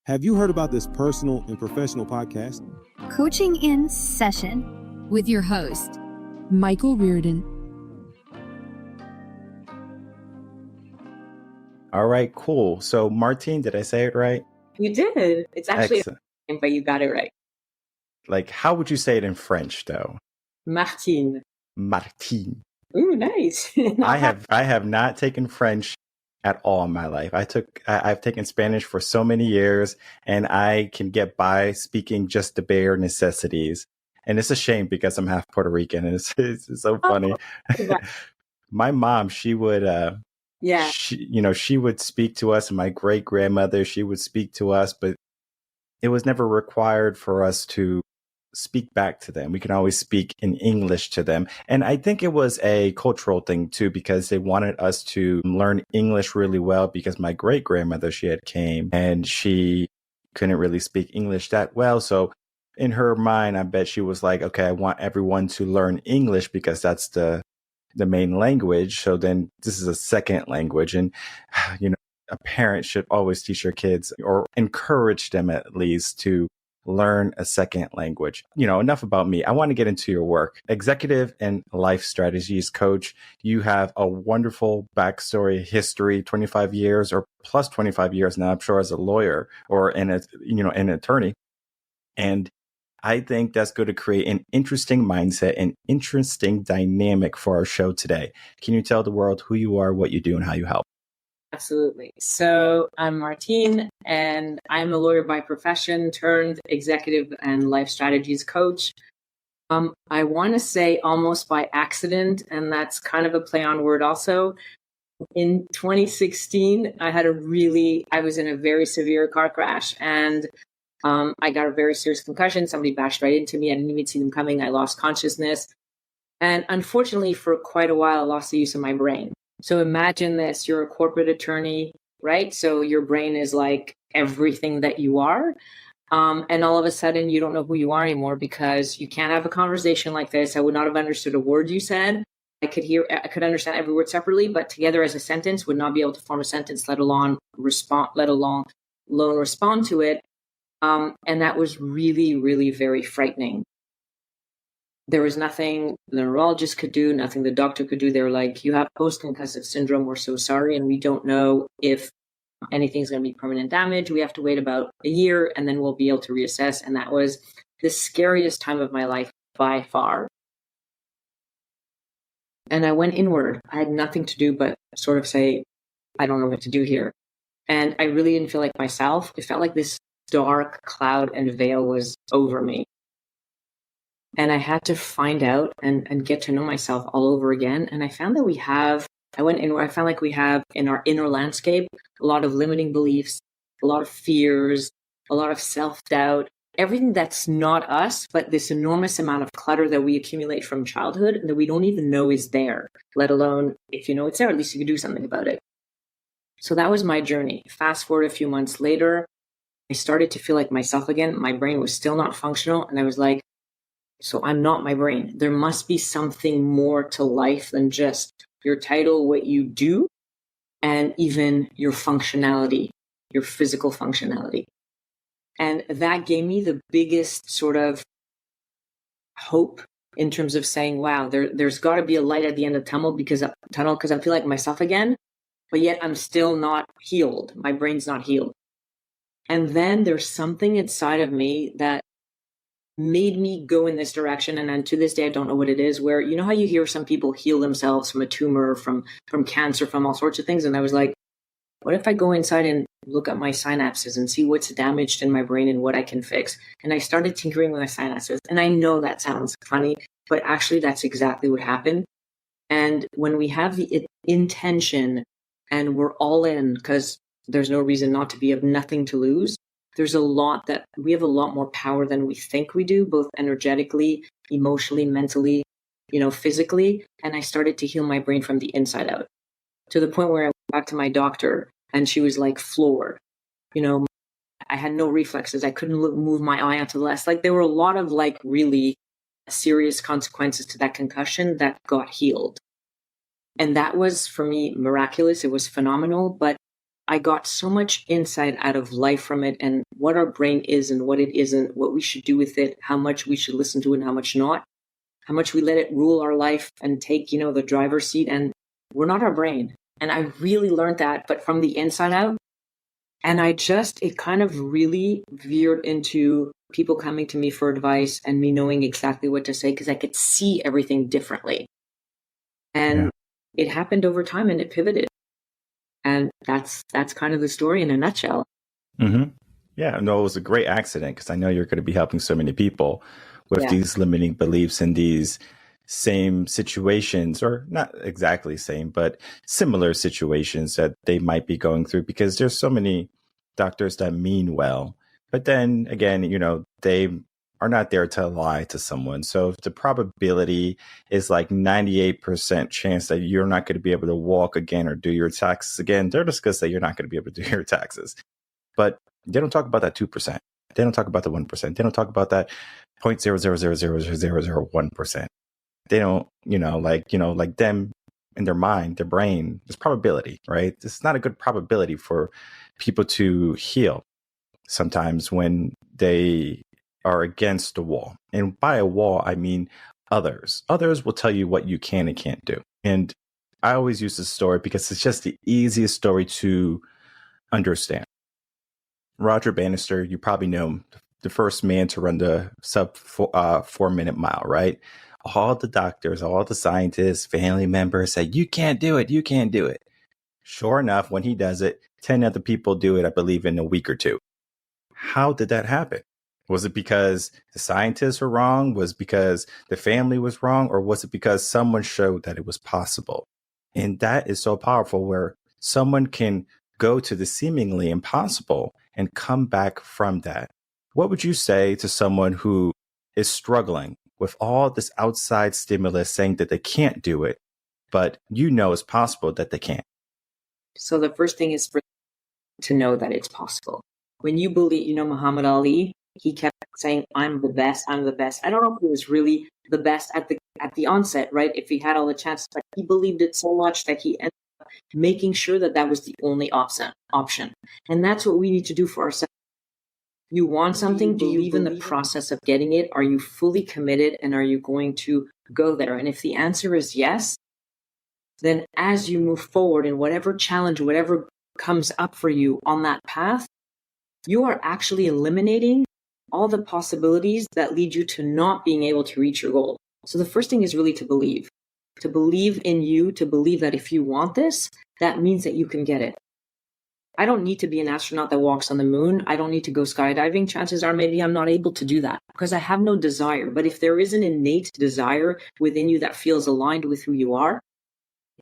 Have you heard about this personal and professional podcast? Coaching in Session with your host, Michael Rearden. All right, cool. So Martine, did I say it right? You did. It's actually Excellent. but you got it right. Like, how would you say it in French, though? Martine. Martine. Ooh, nice. I have not taken French at all in my life. I've taken Spanish for so many years, and I can get by speaking just the bare necessities. And it's a shame because I'm half Puerto Rican, and it's so funny. My mom, she would, she would speak to us, and my great grandmother, she would speak to us, but it was never required for us to speak back to them. We can always speak in English to them. And I think it was a cultural thing too, because they wanted us to learn English really well, because my great grandmother, she had came and she couldn't really speak English that well. So in her mind, I bet she was like, okay, I want everyone to learn English because that's the main language. So then this is a second language. And, a parent should always teach their kids, or encourage them at least, to learn a second language. Enough about me. I want to get into your work. Executive and life strategies coach. You have a wonderful backstory, history, 25 years or plus 25 years now, I'm sure, as a lawyer or an attorney. And I think that's going to create an interesting mindset and interesting dynamic for our show today. Can you tell the world who you are, what you do, and how you help? Absolutely. So I'm Martine, and I'm a lawyer by profession turned executive and life strategies coach. I want to say almost by accident, and that's kind of a play on word also. In 2016, I was in a very severe car crash, and I got a very serious concussion. Somebody bashed right into me. I didn't even see them coming. I lost consciousness. And unfortunately, for quite a while, I lost the use of my brain. So imagine this, you're a corporate attorney, right? So your brain is like everything that you are. And all of a sudden you don't know who you are anymore because you can't have a conversation like this. I would not have understood a word you said. I could understand every word separately, but together as a sentence would not be able to form a sentence, let alone respond to it. And that was really, really very frightening. There was nothing the neurologist could do, nothing the doctor could do. They were like, you have post-concussive syndrome. We're so sorry. And we don't know if anything's going to be permanent damage. We have to wait about a year and then we'll be able to reassess. And that was the scariest time of my life by far. And I went inward. I had nothing to do but sort of say, I don't know what to do here. And I really didn't feel like myself. It felt like this dark cloud and veil was over me. And I had to find out and get to know myself all over again. And I found that I found like we have in our inner landscape a lot of limiting beliefs, a lot of fears, a lot of self-doubt, everything that's not us, but this enormous amount of clutter that we accumulate from childhood that we don't even know is there, let alone if you know it's there, at least you can do something about it. So that was my journey. Fast forward a few months later, I started to feel like myself again. My brain was still not functional. And I was like, so I'm not my brain. There must be something more to life than just your title, what you do, and even your functionality, your physical functionality. And that gave me the biggest sort of hope in terms of saying, wow, there's got to be a light at the end of the tunnel because I feel like myself again, but yet I'm still not healed. My brain's not healed. And then there's something inside of me that made me go in this direction. And then to this day, I don't know what it is, where, you know how you hear some people heal themselves from a tumor, from cancer, from all sorts of things. And I was like, what if I go inside and look at my synapses and see what's damaged in my brain and what I can fix? And I started tinkering with my synapses. And I know that sounds funny, but actually that's exactly what happened. And when we have the intention and we're all in, because there's no reason not to be, have nothing to lose, we have a lot more power than we think we do, both energetically, emotionally, mentally, physically. And I started to heal my brain from the inside out, to the point where I went back to my doctor and she was like floored. I had no reflexes. I couldn't move my eye onto the left. Like there were a lot of really serious consequences to that concussion that got healed. And that was, for me, miraculous. It was phenomenal. But I got so much insight out of life from it, and what our brain is and what it isn't, what we should do with it, how much we should listen to it and how much not, how much we let it rule our life and take, the driver's seat. And we're not our brain. And I really learned that, but from the inside out. And it kind of really veered into people coming to me for advice and me knowing exactly what to say because I could see everything differently. And it happened over time and it pivoted. And that's kind of the story in a nutshell. Mm-hmm. Yeah, no, it was a great accident because I know you're going to be helping so many people with these limiting beliefs and these same situations, or not exactly same, but similar situations that they might be going through, because there's so many doctors that mean well, but then again, they are not there to lie to someone. So the probability is like 98% chance that you're not going to be able to walk again or do your taxes again. They're just going to say you're not going to be able to do your taxes, but they don't talk about that 2%. They don't talk about the 1%. They don't talk about that 0.0000001%. They don't, like them in their mind, their brain, there's probability, right? It's not a good probability for people to heal sometimes when they are against the wall. And by a wall, I mean others. Others will tell you what you can and can't do. And I always use this story because it's just the easiest story to understand. Roger Bannister, you probably know him, the first man to run the sub 4-minute mile, right? All the doctors, all the scientists, family members say, you can't do it. You can't do it. Sure enough, when he does it, 10 other people do it, I believe, in a week or two. How did that happen? Was it because the scientists were wrong? Was it because the family was wrong? Or was it because someone showed that it was possible? And that is so powerful, where someone can go to the seemingly impossible and come back from that. What would you say to someone who is struggling with all this outside stimulus saying that they can't do it, but it's possible that they can? So the first thing is to know that it's possible. When you believe, Muhammad Ali, he kept saying, I'm the best, I'm the best. I don't know if he was really the best at the onset, right? If he had all the chances, but he believed it so much that he ended up making sure that was the only option. And that's what we need to do for ourselves. You want something? Do you believe in the process of getting it? Are you fully committed, and are you going to go there? And if the answer is yes, then as you move forward in whatever challenge, whatever comes up for you on that path, you are actually eliminating all the possibilities that lead you to not being able to reach your goal. So the first thing is really to believe in you, to believe that if you want this, that means that you can get it. I don't need to be an astronaut that walks on the moon. I don't need to go skydiving. Chances are maybe I'm not able to do that because I have no desire. But if there is an innate desire within you that feels aligned with who you are,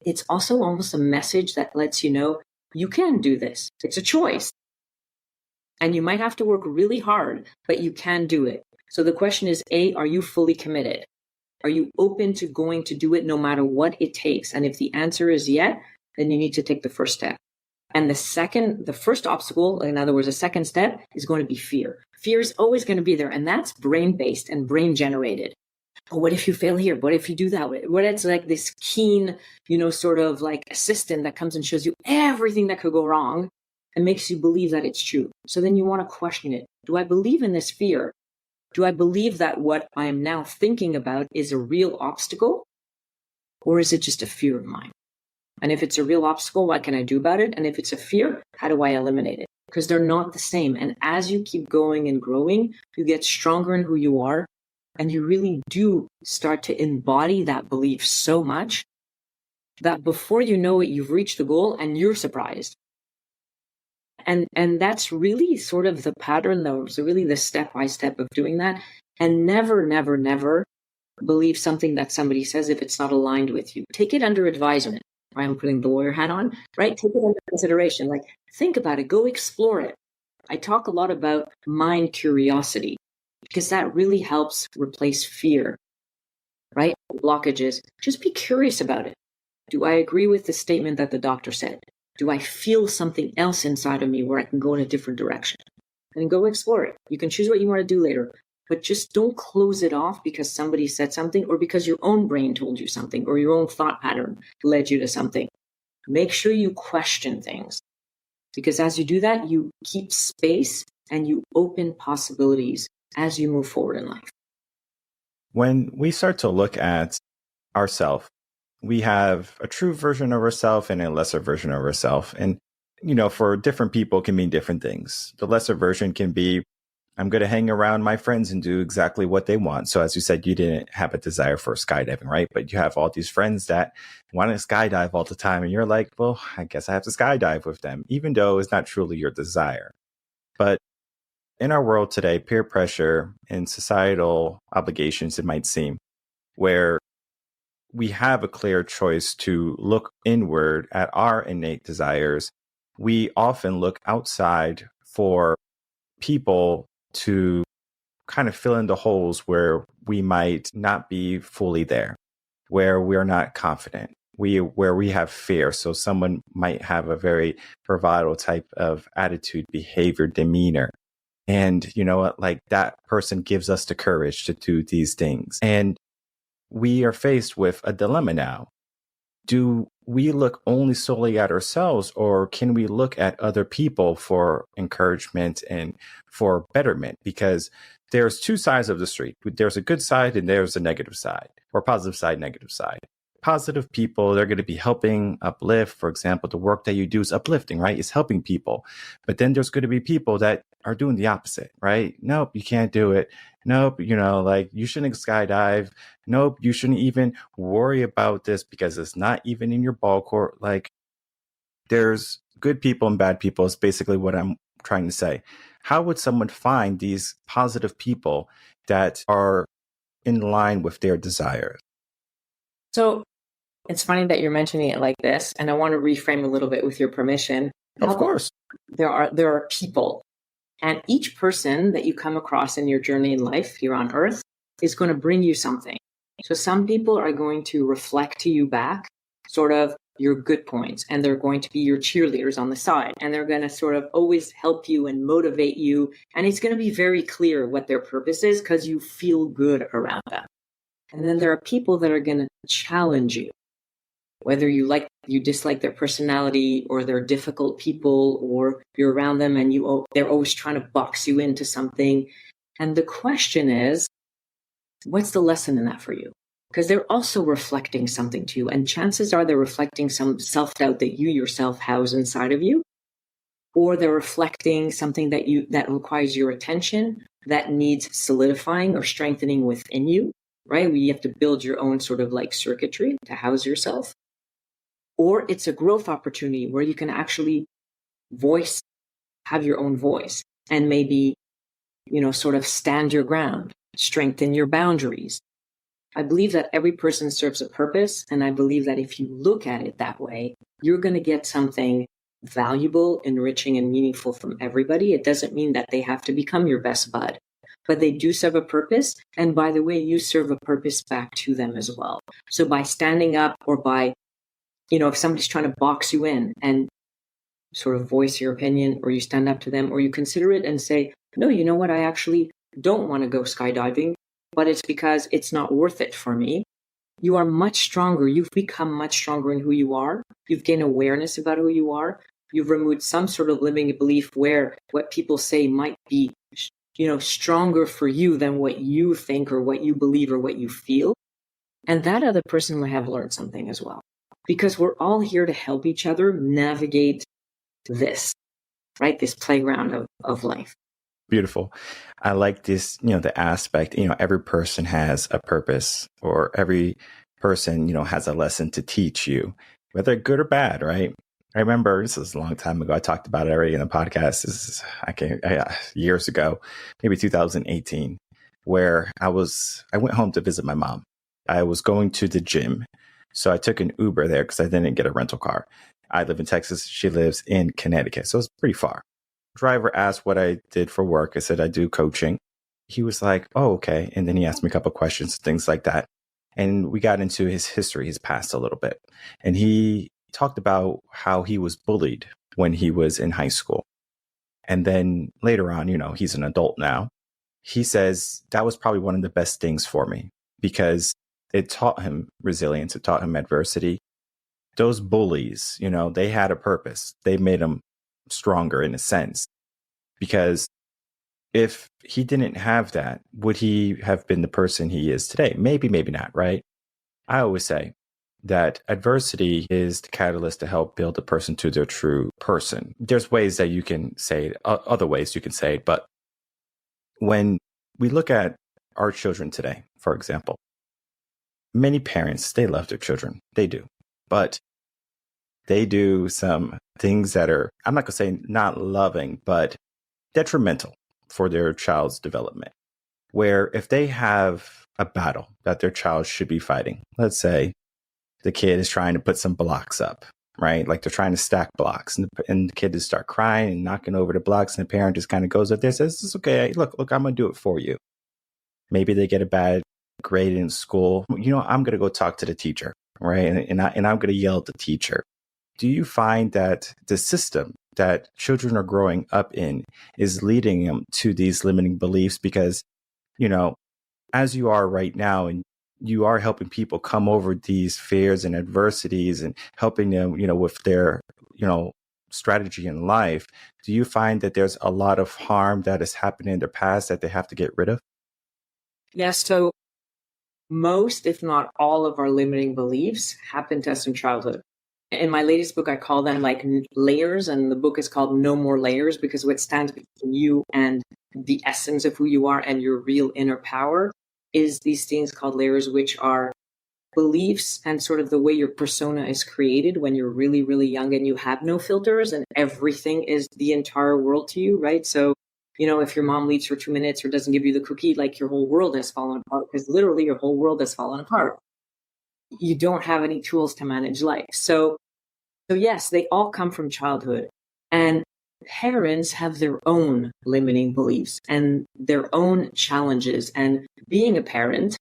it's also almost a message that lets you know you can do this. It's a choice. And you might have to work really hard, but you can do it. So the question is, A, are you fully committed? Are you open to going to do it no matter what it takes? And if the answer is yes, then you need to take the first step. And the first obstacle, in other words, the second step is going to be fear. Fear is always going to be there. And that's brain-based and brain-generated. But what if you fail here? What if you do that? What it's like this keen, sort of like assistant that comes and shows you everything that could go wrong and makes you believe that it's true. So then you want to question it. Do I believe in this fear? Do I believe that what I am now thinking about is a real obstacle? Or is it just a fear of mine? And if it's a real obstacle, what can I do about it? And if it's a fear, how do I eliminate it? Because they're not the same. And as you keep going and growing, you get stronger in who you are. And you really do start to embody that belief so much that before you know it, you've reached the goal and you're surprised. And that's really sort of the pattern, though. So really the step-by-step of doing that. And never, never, never believe something that somebody says if it's not aligned with you. Take it under advisement. I'm putting the lawyer hat on, right? Take it under consideration. Like, think about it. Go explore it. I talk a lot about mind curiosity because that really helps replace fear, right? Blockages. Just be curious about it. Do I agree with the statement that the doctor said? Do I feel something else inside of me where I can go in a different direction? And go explore it. You can choose what you want to do later. But just don't close it off because somebody said something or because your own brain told you something or your own thought pattern led you to something. Make sure you question things. Because as you do that, you keep space and you open possibilities as you move forward in life. When we start to look at ourselves, we have a true version of ourselves and a lesser version of ourselves. And, for different people, it can mean different things. The lesser version can be, I'm going to hang around my friends and do exactly what they want. So as you said, you didn't have a desire for skydiving, right? But you have all these friends that want to skydive all the time. And you're like, well, I guess I have to skydive with them, even though it's not truly your desire. But in our world today, peer pressure and societal obligations, it might seem, where we have a clear choice to look inward at our innate desires, we often look outside for people to kind of fill in the holes where we might not be fully there, where we're not confident, where we have fear. So someone might have a very bravado type of attitude, behavior, demeanor. And you know what, like that person gives us the courage to do these things. And we are faced with a dilemma now. Do we look only solely at ourselves, or can we look at other people for encouragement and for betterment? Because there's two sides of the street. There's a good side and there's a negative side, or positive side, negative side. Positive people, they're going to be helping uplift. For example, the work that you do is uplifting, right? It's helping people. But then there's going to be people that are doing the opposite, right? Nope, you can't do it. Nope, like you shouldn't skydive. Nope, you shouldn't even worry about this because it's not even in your ball court. Like there's good people and bad people is basically what I'm trying to say. How would someone find these positive people that are in line with their desires? So it's funny that you're mentioning it like this, and I want to reframe a little bit with your permission. Of course. There are people, and each person that you come across in your journey in life here on earth is going to bring you something. So some people are going to reflect to you back sort of your good points, and they're going to be your cheerleaders on the side, and they're going to sort of always help you and motivate you. And it's going to be very clear what their purpose is because you feel good around them. And then there are people that are going to challenge you, whether you dislike their personality, or they're difficult people, or you're around them and they're always trying to box you into something. And the question is, what's the lesson in that for you? Because they're also reflecting something to you. And chances are they're reflecting some self-doubt that you yourself house inside of you, or they're reflecting something that requires your attention, that needs solidifying or strengthening within you, right? You have to build your own sort of like circuitry to house yourself. Or it's a growth opportunity where you can actually have your own voice, and maybe, sort of stand your ground, strengthen your boundaries. I believe that every person serves a purpose. And I believe that if you look at it that way, you're going to get something valuable, enriching, and meaningful from everybody. It doesn't mean that they have to become your best bud, but they do serve a purpose. And by the way, you serve a purpose back to them as well. So by standing up, or by, if somebody's trying to box you in and sort of voice your opinion, or you stand up to them, or you consider it and say, no, you know what? I actually don't want to go skydiving, but it's because it's not worth it for me. You are much stronger. You've become much stronger in who you are. You've gained awareness about who you are. You've removed some sort of limiting belief where what people say might be, stronger for you than what you think, or what you believe, or what you feel. And that other person might have learned something as well, because we're all here to help each other navigate this, right? This playground of life. Beautiful. I like this, the aspect, every person has a purpose, or every person, has a lesson to teach you, whether good or bad, right? I remember, this was a long time ago, I talked about it already in a podcast. This is, years ago, maybe 2018, where I went home to visit my mom. I was going to the gym. So I took an Uber there because I didn't get a rental car. I live in Texas. She lives in Connecticut. So it's pretty far. Driver asked what I did for work. I said, I do coaching. He was like, oh, okay. And then he asked me a couple of questions, things like that. And we got into his history, his past a little bit. And he talked about how he was bullied when he was in high school. And then later on, he's an adult now. He says that was probably one of the best things for me, because it taught him resilience. It taught him adversity. Those bullies, they had a purpose. They made him stronger in a sense. Because if he didn't have that, would he have been the person he is today? Maybe, maybe not, right? I always say that adversity is the catalyst to help build a person to their true person. There's ways that you can say it, other ways you can say it, but when we look at our children today, for example, many parents, they love their children. They do. But they do some things that are, I'm not going to say not loving, but detrimental for their child's development. Where if they have a battle that their child should be fighting, let's say the kid is trying to put some blocks up, right? Like they're trying to stack blocks, and the kid just start crying and knocking over the blocks, and the parent just kind of goes up there and says, "It's okay. Look, I'm going to do it for you." Maybe they get a bad grade in school. I'm going to go talk to the teacher, right? And I'm going to yell at the teacher. Do you find that the system that children are growing up in is leading them to these limiting beliefs? Because, as you are right now, and you are helping people come over these fears and adversities and helping them, with their, strategy in life, do you find that there's a lot of harm that has happened in their past that they have to get rid of? Yes. So most, if not all of our limiting beliefs happen to us in childhood. In my latest book, I call them like layers, and the book is called No More Layers, because what stands between you and the essence of who you are and your real inner power is these things called layers, which are beliefs and sort of the way your persona is created when you're really, really young and you have no filters and everything is the entire world to you, right? So, if your mom leaves for 2 minutes or doesn't give you the cookie, like your whole world has fallen apart, because literally your whole world has fallen apart. You don't have any tools to manage life. So yes, they all come from childhood, and parents have their own limiting beliefs and their own challenges. And being a parent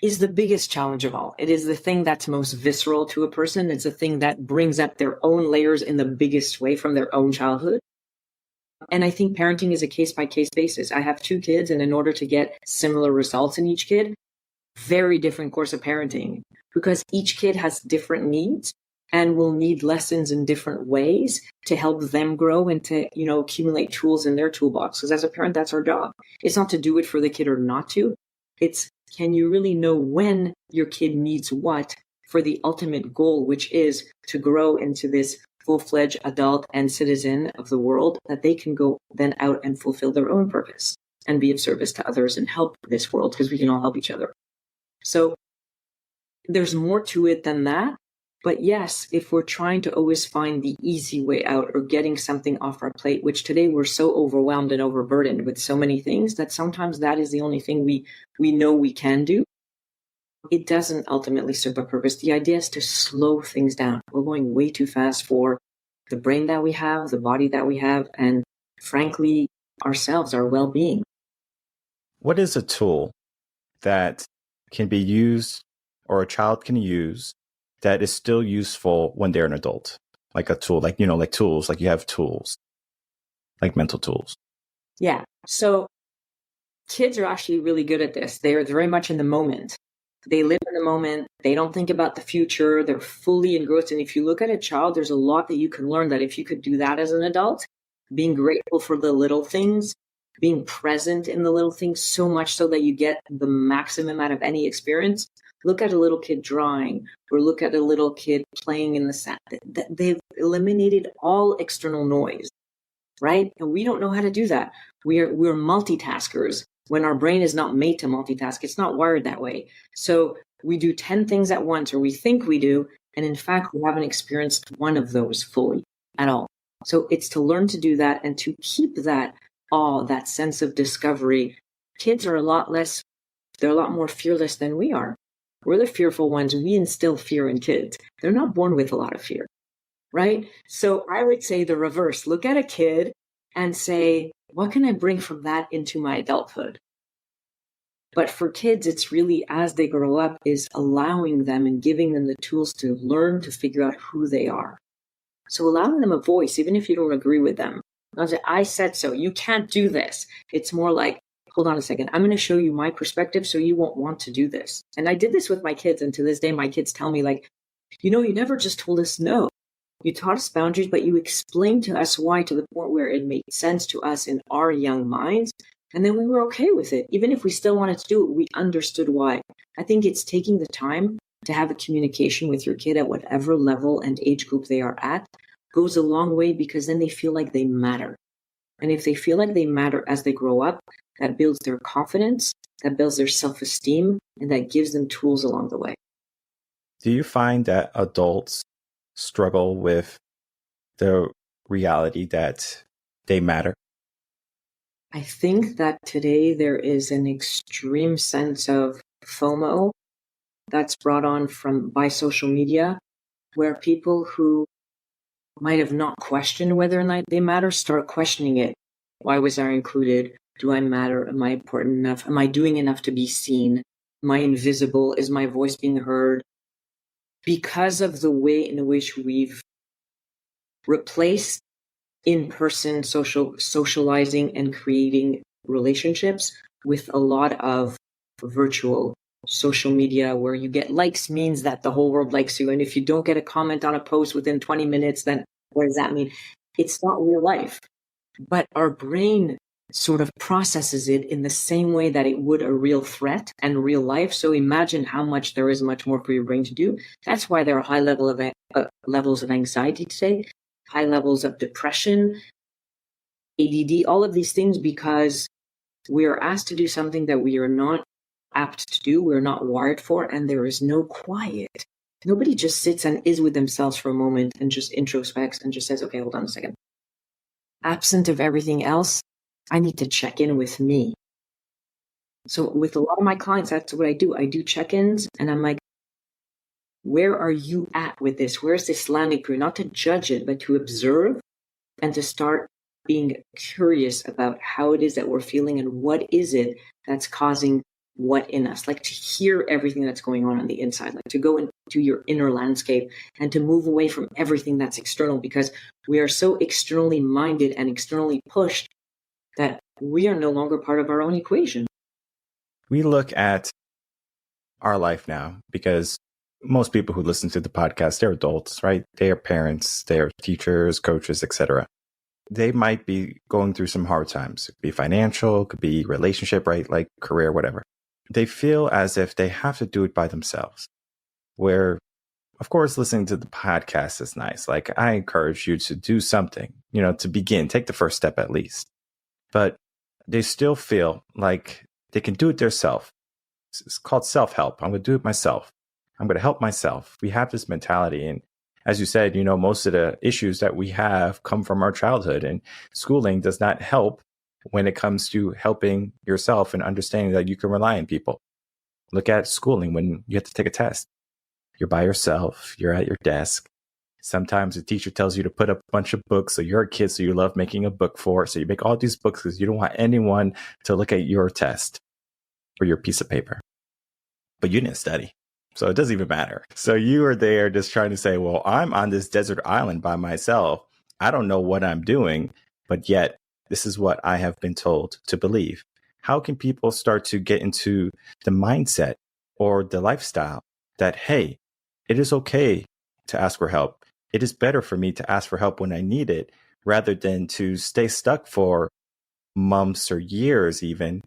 is the biggest challenge of all. It is the thing that's most visceral to a person. It's the thing that brings up their own layers in the biggest way from their own childhood. And I think parenting is a case-by-case basis. I have 2 kids, and in order to get similar results in each kid, very different course of parenting, because each kid has different needs and will need lessons in different ways to help them grow and to, accumulate tools in their toolbox. Because as a parent, that's our job. It's not to do it for the kid or not to. It's, can you really know when your kid needs what for the ultimate goal, which is to grow into this full-fledged adult and citizen of the world, that they can go then out and fulfill their own purpose and be of service to others and help this world, because we can all help each other. So there's more to it than that. But yes, if we're trying to always find the easy way out or getting something off our plate, which today we're so overwhelmed and overburdened with so many things that sometimes that is the only thing we know we can do, it doesn't ultimately serve a purpose. The idea is to slow things down. We're going way too fast for the brain that we have, the body that we have, and frankly, ourselves, our well-being. What is a tool that can be used or a child can use that is still useful when they're an adult? Like a tool, like tools, like you have tools, like mental tools. Yeah. So kids are actually really good at this. They're very much in the moment. They live in the moment. They don't think about the future. They're fully engrossed. And if you look at a child, there's a lot that you can learn that if you could do that as an adult, being grateful for the little things, being present in the little things, so much so that you get the maximum out of any experience. Look at a little kid drawing, or look at a little kid playing in the sand. They've eliminated all external noise, right? And we don't know how to do that. We're multitaskers when our brain is not made to multitask. It's not wired that way. So we do 10 things at once, or we think we do. And in fact, we haven't experienced one of those fully at all. So it's to learn to do that and to keep that awe, that sense of discovery. Kids are a lot more fearless than we are. We're the fearful ones. We instill fear in kids. They're not born with a lot of fear, right? So I would say the reverse. Look at a kid and say, what can I bring from that into my adulthood? But for kids, it's really, as they grow up, is allowing them and giving them the tools to learn to figure out who they are. So allowing them a voice, even if you don't agree with them. Not say, I said so, you can't do this. It's more like, hold on a second, I'm going to show you my perspective so you won't want to do this. And I did this with my kids. And to this day, my kids tell me like, you never just told us no. You taught us boundaries, but you explained to us why to the point where it made sense to us in our young minds. And then we were okay with it. Even if we still wanted to do it, we understood why. I think it's taking the time to have a communication with your kid at whatever level and age group they are at goes a long way, because then they feel like they matter. And if they feel like they matter as they grow up, that builds their confidence, that builds their self-esteem, and that gives them tools along the way. Do you find that adults struggle with the reality that they matter? I think that today there is an extreme sense of FOMO that's brought on by social media, where people who might have not questioned whether or not they matter start questioning it. Why was I included? Do I matter? Am I important enough? Am I doing enough to be seen? Am I invisible? Is my voice being heard? Because of the way in which we've replaced in-person socializing and creating relationships with a lot of virtual social media, where you get likes means that the whole world likes you. And if you don't get a comment on a post within 20 minutes, then what does that mean? It's not real life. But our brain sort of processes it in the same way that it would a real threat and real life. So imagine how much there is much more for your brain to do. That's why there are high levels of anxiety today, high levels of depression, ADD, all of these things, because we are asked to do something that we are not apt to do, we're not wired for, and there is no quiet. Nobody just sits and is with themselves for a moment and just introspects and just says, okay, hold on a second. Absent of everything else, I need to check in with me. So with a lot of my clients, that's what I do. I do check-ins, and I'm like, where are you at with this? Where's this landing for you? Not to judge it, but to observe and to start being curious about how it is that we're feeling and what is it that's causing what in us. Like, to hear everything that's going on the inside, like to go into your inner landscape and to move away from everything that's external, because we are so externally minded and externally pushed that we are no longer part of our own equation. We look at our life now, because most people who listen to the podcast, they're adults, right? They are parents, they're teachers, coaches, etc. They might be going through some hard times. It could be financial, it could be relationship, right? Like career, whatever. They feel as if they have to do it by themselves. Where, of course, listening to the podcast is nice. Like, I encourage you to do something, to begin, take the first step at least. But they still feel like they can do it themselves. It's called self-help. I'm going to do it myself. I'm going to help myself. We have this mentality. And as you said, most of the issues that we have come from our childhood, and schooling does not help when it comes to helping yourself and understanding that you can rely on people. Look at schooling when you have to take a test. You're by yourself. You're at your desk. Sometimes the teacher tells you to put up a bunch of books. So you're a kid, so you love making a book for it. So you make all these books because you don't want anyone to look at your test or your piece of paper. But you didn't study. So it doesn't even matter. So you are there just trying to say, well, I'm on this desert island by myself. I don't know what I'm doing, but yet this is what I have been told to believe. How can people start to get into the mindset or the lifestyle that, hey, it is okay to ask for help. It is better for me to ask for help when I need it, rather than to stay stuck for months or years even.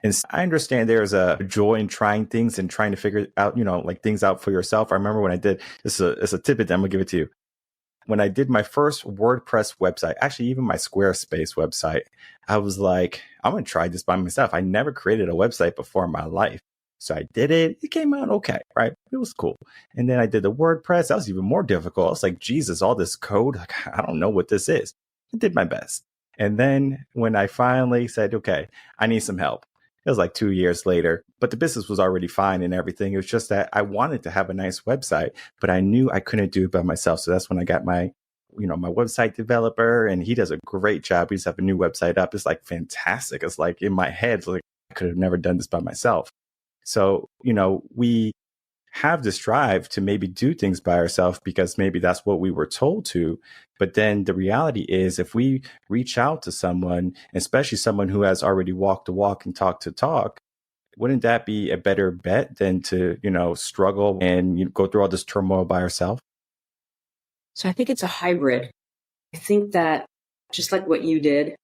And I understand there's a joy in trying things and trying to figure out, like things out for yourself. I remember when I did, it's a tidbit that I'm gonna give it to you. When I did my first WordPress website, actually even my Squarespace website, I was like, I'm going to try this by myself. I never created a website before in my life. So I did it. It came out okay, right? It was cool. And then I did the WordPress. That was even more difficult. I was like, Jesus, all this code, like, I don't know what this is. I did my best. And then when I finally said, okay, I need some help, it was like 2 years later, but the business was already fine and everything. It was just that I wanted to have a nice website, but I knew I couldn't do it by myself. So that's when I got my website developer, and he does a great job. We just have a new website up. It's like fantastic. It's like in my head, it's like I could have never done this by myself. So, we have this drive to maybe do things by ourselves because maybe that's what we were told to. But then the reality is, if we reach out to someone, especially someone who has already walked the walk and talked the talk, wouldn't that be a better bet than to, struggle and go through all this turmoil by ourselves? So I think it's a hybrid. I think that just like what you did,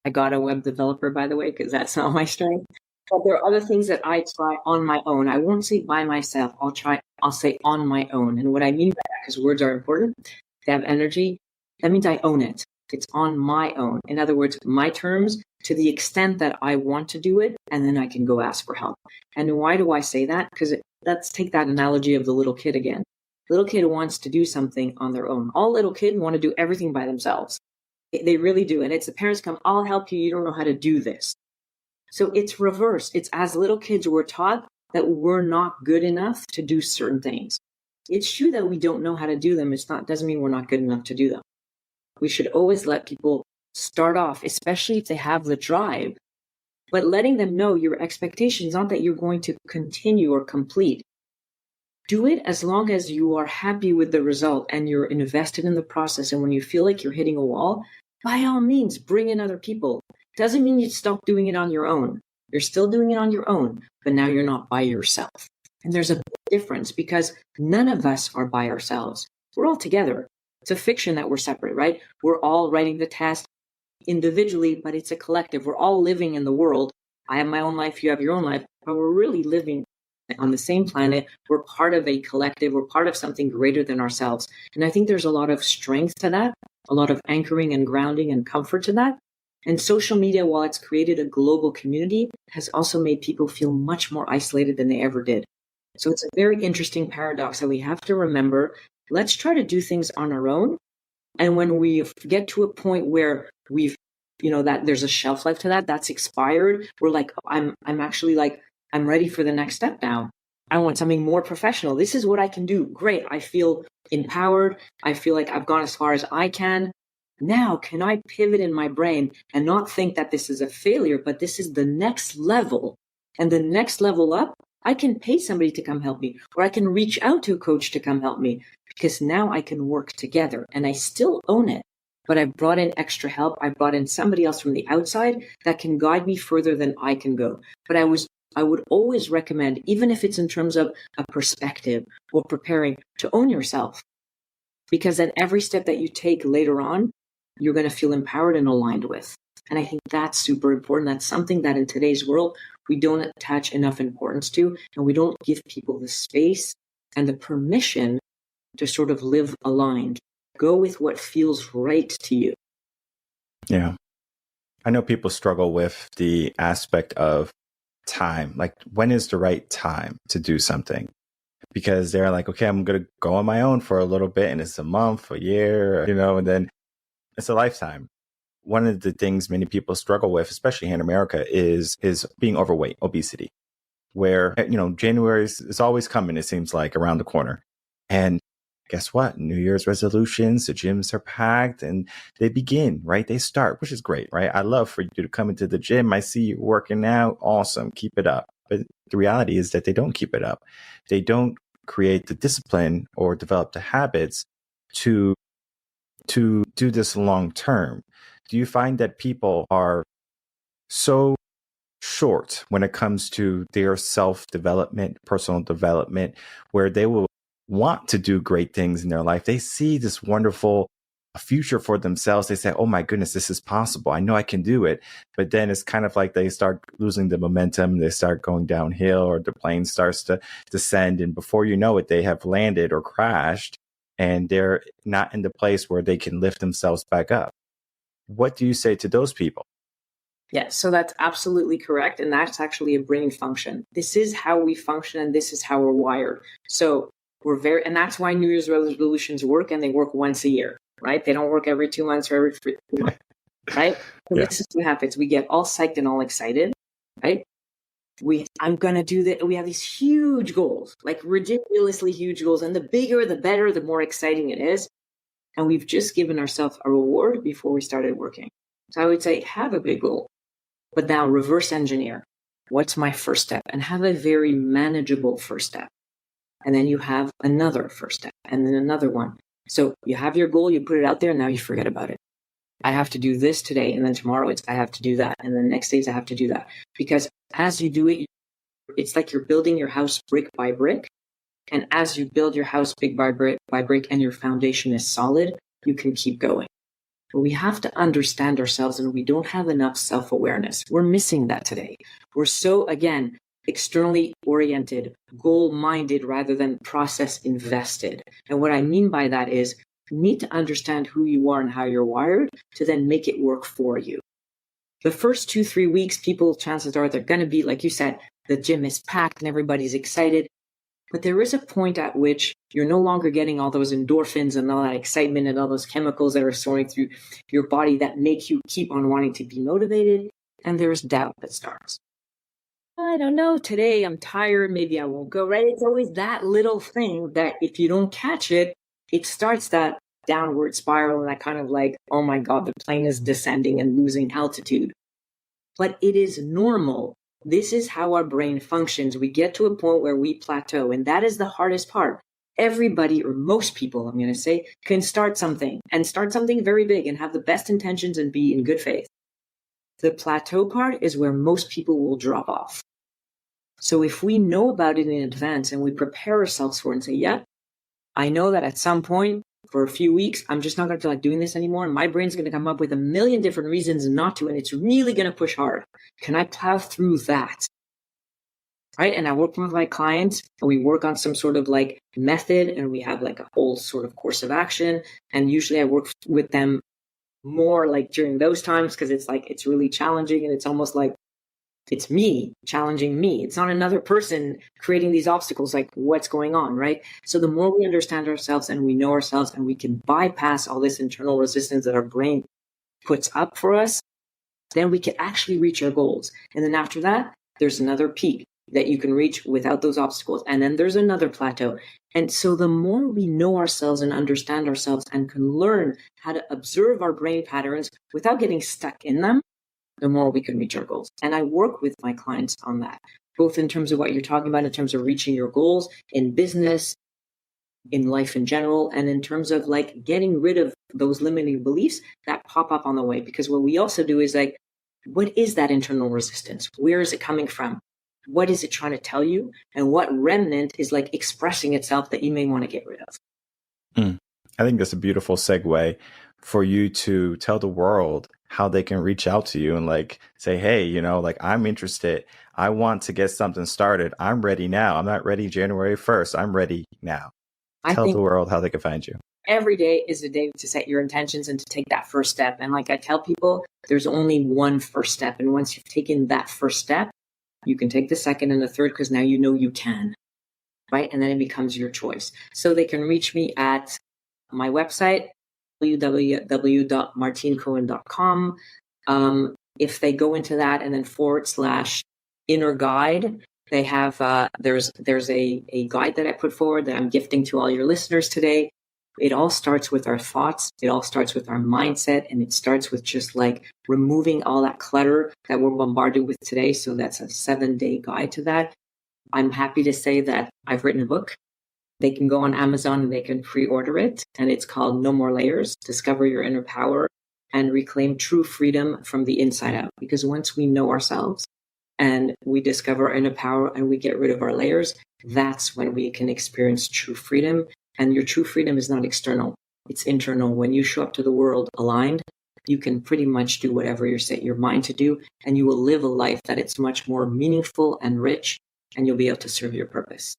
I got a web developer, by the way, because that's not my strength. But there are other things that I try on my own. I won't say by myself. I'll say on my own. And what I mean by that, because words are important, they have energy. That means I own it. It's on my own. In other words, my terms to the extent that I want to do it, and then I can go ask for help. And why do I say that? Because let's take that analogy of the little kid again. Little kid wants to do something on their own. All little kids want to do everything by themselves. They really do. And it's the parents come, I'll help you. You don't know how to do this. So it's reverse. It's as little kids, we're taught that we're not good enough to do certain things. It's true that we don't know how to do them. Doesn't mean we're not good enough to do them. We should always let people start off, especially if they have the drive, but letting them know your expectations, not that you're going to continue or complete. Do it as long as you are happy with the result and you're invested in the process. And when you feel like you're hitting a wall, by all means, bring in other people. Doesn't mean you stop doing it on your own. You're still doing it on your own, but now you're not by yourself. And there's a big difference because none of us are by ourselves. We're all together. It's a fiction that we're separate, right? We're all writing the test individually, but it's a collective. We're all living in the world. I have my own life, you have your own life, but we're really living on the same planet. We're part of a collective. We're part of something greater than ourselves. And I think there's a lot of strength to that, a lot of anchoring and grounding and comfort to that. And social media, while it's created a global community, has also made people feel much more isolated than they ever did. So it's a very interesting paradox that we have to remember. Let's try to do things on our own. And when we get to a point where we've, that there's a shelf life to that, that's expired, we're like, I'm ready for the next step now. I want something more professional. This is what I can do. Great. I feel empowered. I feel like I've gone as far as I can. Now, can I pivot in my brain and not think that this is a failure, but this is the next level? And the next level up, I can pay somebody to come help me, or I can reach out to a coach to come help me, because now I can work together and I still own it. But I've brought in extra help. I brought in somebody else from the outside that can guide me further than I can go. But I would always recommend, even if it's in terms of a perspective or preparing, to own yourself. Because then every step that you take later on, you're going to feel empowered and aligned with. And I think that's super important. That's something that in today's world, we don't attach enough importance to, and we don't give people the space and the permission to sort of live aligned. Go with what feels right to you. Yeah. I know people struggle with the aspect of time. Like, when is the right time to do something? Because they're like, okay, I'm going to go on my own for a little bit, and it's a month, a year, and then it's a lifetime. One of the things many people struggle with, especially here in America, is being overweight, obesity, where, January is always coming, it seems like, around the corner. And guess what? New Year's resolutions, the gyms are packed and they begin, right? They start, which is great, right? I love for you to come into the gym. I see you working out. Awesome. Keep it up. But the reality is that they don't keep it up. They don't create the discipline or develop the habits to do this long term. Do you find that people are so short when it comes to their self-development, personal development, where they will want to do great things in their life? They see this wonderful future for themselves. They say, oh my goodness, this is possible. I know I can do it. But then it's kind of like they start losing the momentum. They start going downhill, or the plane starts to descend. And before you know it, they have landed or crashed, and they're not in the place where they can lift themselves back up. What do you say to those people? Yeah, so that's absolutely correct. And that's actually a brain function. This is how we function, and this is how we're wired. So and that's why New Year's resolutions work, and they work once a year, right? They don't work every 2 months or every 3 months, right? So Yeah. This is what happens. We get all psyched and all excited, right? I'm going to do that. We have these huge goals, like ridiculously huge goals. And the bigger, the better, the more exciting it is. And we've just given ourselves a reward before we started working. So I would say, have a big goal, but now reverse engineer. What's my first step? And have a very manageable first step. And then you have another first step, and then another one. So you have your goal, you put it out there, and now you forget about it. I have to do this today, and then tomorrow I have to do that, and then the next days I have to do that. Because as you do it, it's like you're building your house brick by brick, And as you build your house brick by brick and your foundation is solid, you can keep going. But we have to understand ourselves, and we don't have enough self-awareness. We're missing that today. We're so, again, externally oriented, goal-minded rather than process invested. And what I mean by that is you need to understand who you are and how you're wired to then make it work for you. The first 2-3 weeks, people, chances are they're going to be, like you said, the gym is packed and everybody's excited. But there is a point at which you're no longer getting all those endorphins and all that excitement and all those chemicals that are soaring through your body that make you keep on wanting to be motivated. And there's doubt that starts. I don't know, today I'm tired, maybe I won't go, right? It's always that little thing that if you don't catch it, it starts that downward spiral and that kind of like, oh my God, the plane is descending and losing altitude. But it is normal. This is how our brain functions. We get to a point where we plateau, and that is the hardest part. Everybody, or most people, I'm going to say, can start something and start something very big and have the best intentions and be in good faith. The plateau part is where most people will drop off. So if we know about it in advance and we prepare ourselves for it and say, yeah, I know that at some point for a few weeks, I'm just not going to feel like doing this anymore. And my brain's going to come up with a million different reasons not to. And it's really going to push hard. Can I plow through that? Right. And I work with my clients and we work on some sort of like method and we have like a whole sort of course of action. And usually I work with them more like during those times because it's like, it's really challenging and it's almost like, it's me challenging me. It's not another person creating these obstacles, like what's going on, right? So the more we understand ourselves and we know ourselves and we can bypass all this internal resistance that our brain puts up for us, then we can actually reach our goals. And then after that, there's another peak that you can reach without those obstacles. And then there's another plateau. And so the more we know ourselves and understand ourselves and can learn how to observe our brain patterns without getting stuck in them, the more we can reach our goals. And I work with my clients on that, both in terms of what you're talking about, in terms of reaching your goals in business, in life in general, and in terms of like getting rid of those limiting beliefs that pop up on the way. Because what we also do is like, what is that internal resistance? Where is it coming from? What is it trying to tell you? And what remnant is like expressing itself that you may want to get rid of? I think that's a beautiful segue for you to tell the world how they can reach out to you and like say, hey, you know, like I'm interested. I want to get something started. I'm ready now. I'm not ready January 1st. I'm ready now. Tell the world how they can find you. Every day is a day to set your intentions and to take that first step. And like I tell people, there's only one first step. And once you've taken that first step, you can take the second and the third because now you know you can, right? And then it becomes your choice. So they can reach me at my website, www.martinecohen.com. If they go into that and then /inner guide, they have there's a guide that I put forward that I'm gifting to all your listeners today. It all starts with our thoughts. It all starts with our mindset. And it starts with just like removing all that clutter that we're bombarded with today. So that's a 7-day guide to that. I'm happy to say that I've written a book. They can go on Amazon and they can pre-order it. And it's called No More Layers, Discover Your Inner Power and Reclaim True Freedom from the Inside Out. Because once we know ourselves and we discover our inner power and we get rid of our layers, that's when we can experience true freedom. And your true freedom is not external. It's internal. When you show up to the world aligned, you can pretty much do whatever you set your mind to do. And you will live a life that it's much more meaningful and rich. And you'll be able to serve your purpose.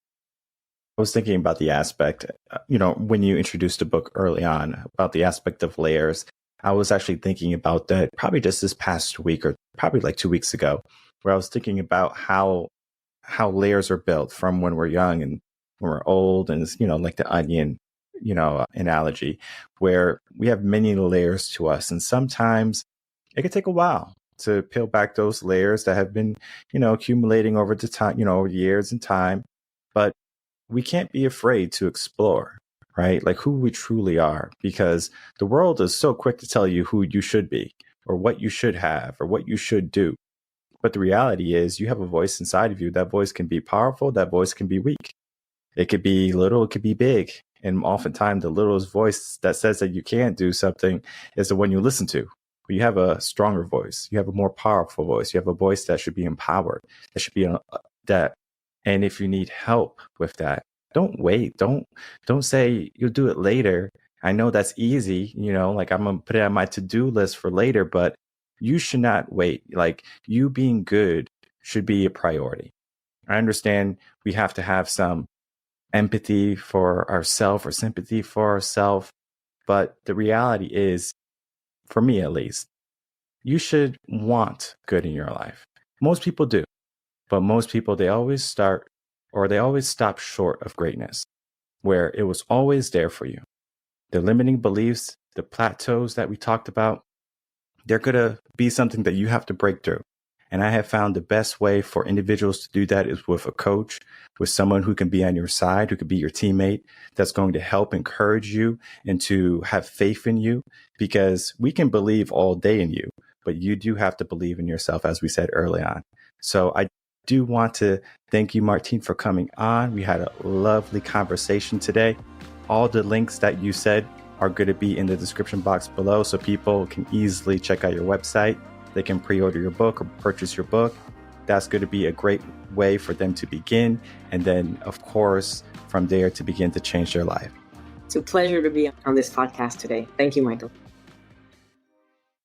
I was thinking about the aspect, when you introduced the book early on about the aspect of layers, I was actually thinking about that probably just this past week or probably like 2 weeks ago, where I was thinking about how layers are built from when we're young and when we're old, and like the onion, analogy, where we have many layers to us. And sometimes it could take a while to peel back those layers that have been, accumulating over the time, over years and time. But we can't be afraid to explore, right? Like who we truly are, because the world is so quick to tell you who you should be or what you should have or what you should do. But the reality is you have a voice inside of you. That voice can be powerful. That voice can be weak. It could be little, it could be big. And oftentimes the littlest voice that says that you can't do something is the one you listen to. But you have a stronger voice. You have a more powerful voice. You have a voice that should be empowered. That should be that. And if you need help with that, Don't wait. Don't say you'll do it later. I know that's easy, like I'm going to put it on my to-do list for later, but you should not wait. Like, you being good should be a priority. I understand we have to have some empathy for ourselves or sympathy for ourselves, but the reality is, for me at least, you should want good in your life. Most people do, but most people, they always stop short of greatness, where it was always there for you. The limiting beliefs, the plateaus that we talked about, they're going to be something that you have to break through. And I have found the best way for individuals to do that is with a coach, with someone who can be on your side, who could be your teammate, that's going to help encourage you and to have faith in you, because we can believe all day in you, but you do have to believe in yourself, as we said early on. So I do want to thank you, Martine, for coming on. We had a lovely conversation today. All the links that you said are going to be in the description box below, so people can easily check out your website. They can pre-order your book or purchase your book. That's going to be a great way for them to begin. And then, of course, from there to begin to change their life. It's a pleasure to be on this podcast today. Thank you, Michael.